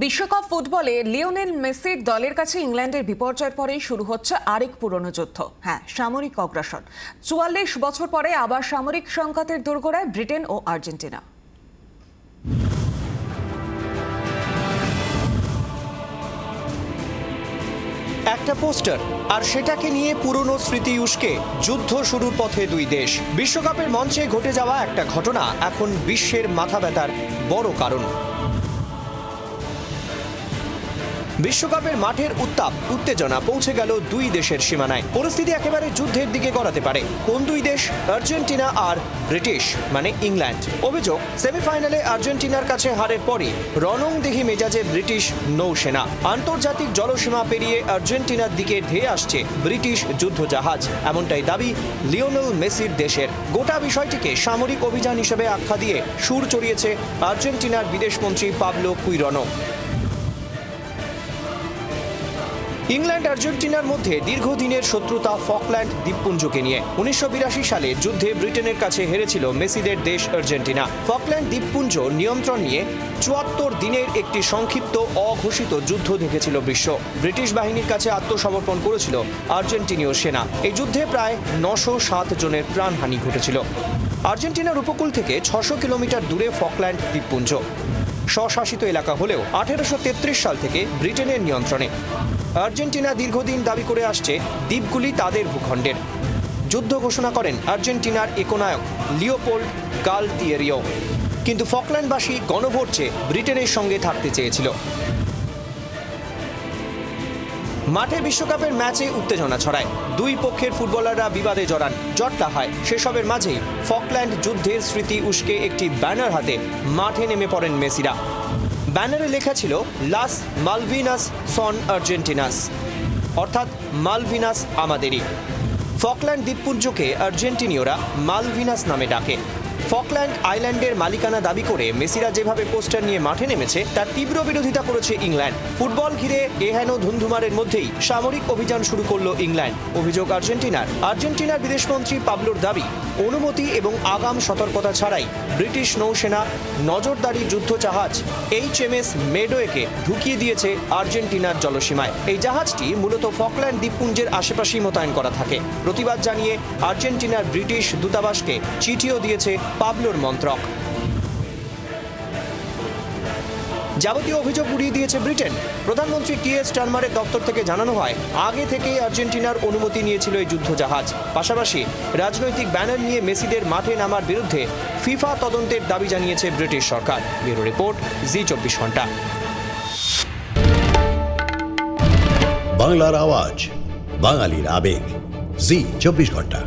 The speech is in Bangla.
বিশ্বকাপ ফুটবলে লিওনেল মেসির দলের কাছে ইংল্যান্ডের বিপর্যয়ের পরেই শুরু হচ্ছে আরেক পুরনো যুদ্ধ। সামরিক অগ্রাসন। ৪৪ বছর পরে আবার সামরিক সংঘাতের দোরগোড়ায় ব্রিটেন ও আর্জেন্টিনা। একটা পোস্টার আর সেটাকে নিয়ে পুরনো স্মৃতি উস্কে যুদ্ধ শুরুর পথে দুই দেশ। বিশ্বকাপের মঞ্চে ঘটে যাওয়া একটা ঘটনা এখন বিশ্বের মাথা ব্যথার বড় কারণ। বিশ্বকাপের মাঠের উত্তাপ উত্তেজনা পৌঁছে গেল দুই দেশের সীমানায়। পরিস্থিতি একেবারে যুদ্ধের দিকে গড়াতে পারে। কোন দুই দেশ? আর্জেন্টিনা আর ব্রিটিশ মানে ইংল্যান্ড। অভিযোগ, সেমিফাইনালে আর্জেন্টিনার কাছে হারের পরই রণংদেহী মেজাজে ব্রিটিশ নৌসেনা। আন্তর্জাতিক জলসীমা পেরিয়ে আর্জেন্টিনার দিকে ধেয়ে আসছে ব্রিটিশ যুদ্ধজাহাজ, এমনটাই দাবি লিওনেল মেসির দেশের। গোটা বিষয়টিকে সামরিক অভিযান হিসেবে আখ্যা দিয়ে সুর চড়িয়েছে আর্জেন্টিনার বিদেশমন্ত্রী পাবলো কুইরনো। ইংল্যান্ড আর্জেন্টিনার মধ্যে দীর্ঘদিনের শত্রুতা ফকল্যান্ড দ্বীপপুঞ্জকে নিয়ে। ১৯৮২ সালে যুদ্ধে ব্রিটেনের কাছে হেরেছিল মেসিদের দেশ আর্জেন্টিনা। ফকল্যান্ড দ্বীপপুঞ্জ নিয়ন্ত্রণ নিয়ে ৭৪ দিনের একটি সংক্ষিপ্ত অঘোষিত যুদ্ধ দেখেছিল বিশ্ব। ব্রিটিশ বাহিনীর কাছে আত্মসমর্পণ করেছিল আর্জেন্টিনীয় সেনা। এই যুদ্ধে প্রায় ৯০৭ জনের প্রাণহানি ঘটেছিল। আর্জেন্টিনার উপকূল থেকে ৬০০ কিলোমিটার দূরে ফকল্যান্ড দ্বীপপুঞ্জ স্বশাসিত এলাকা হলেও ১৮৩৩ সাল থেকে ব্রিটেনের নিয়ন্ত্রণে। আর্জেন্টিনা দীর্ঘদিন দাবি করে আসছে দ্বীপগুলি তাদের ভূখণ্ডের। যুদ্ধ ঘোষণা করেন আর্জেন্টিনার একনায়ক লিওপোল্ড গালতিয়েরিও। কিন্তু ফকল্যান্ডবাসী গণভোট চেয়ে ব্রিটেনের সঙ্গে থাকতে চেয়েছিল। মাঠে বিশ্বকাপের ম্যাচে উত্তেজনা ছড়ায়। দুই পক্ষের ফুটবলাররা বিবাদে জড়ান, জটলা হয়। সেসবের মাঝেই ফকল্যান্ড যুদ্ধের স্মৃতি উস্কে একটি ব্যানার হাতে মাঠে নেমে পড়েন মেসিরা। ব্যানারে লেখা ছিল লাস মালভিনাস সন আর্জেন্টিনাস, অর্থাৎ মালভিনাস আমাদেরই। ফকল্যান্ড দ্বীপপুঞ্জকে আর্জেন্টিনীয়রা মালভিনাস নামে ডাকে। ফকল্যান্ড আইল্যান্ডের মালিকানা দাবি করে মেসিরা যেভাবে পোস্টার নিয়ে মাঠে নেমেছে তার তীব্র বিরোধিতা করেছে ইংল্যান্ড। ফুটবল ঘিরে এহেন ধুন্ধুমারের মধ্যেই সামরিক অভিযান শুরু করল ইংল্যান্ড। অভিযোগ আর্জেন্টিনার বিদেশমন্ত্রী পাবলোর দাবি, অনুমতি এবং আগাম সতর্কতা ছাড়াই ব্রিটিশ নৌসেনা নজরদারি যুদ্ধজাহাজ HMS মেডোয়েকে ঢুকিয়ে দিয়েছে আর্জেন্টিনার জলসীমায়। এই জাহাজটি মূলত ফকল্যান্ড দ্বীপপুঞ্জের আশেপাশেই মোতায়েন করা থাকে। প্রতিবাদ জানিয়ে আর্জেন্টিনার ব্রিটিশ দূতাবাসকে চিঠিও দিয়েছে পাবলোর মন্ত্রক। যাবতীয় অভিযোগ উড়িয়ে দিয়েছে ব্রিটেন। প্রধানমন্ত্রী কিয়ের স্টারমারের দপ্তর থেকে জানানো হয়, আগে থেকেই আর্জেন্টিনার অনুমতি নিয়েছিল এই যুদ্ধজাহাজ। পাশাপাশি রাজনৈতিক ব্যানার নিয়ে মেসিদের মাঠে নামার বিরুদ্ধে ফিফা তদন্তের দাবি জানিয়েছে ব্রিটিশ সরকার। ব্যুরো রিপোর্ট, জি২৪ ঘন্টা। বাংলার আওয়াজ, বাঙালির আবেগ, জি২৪ ঘন্টা।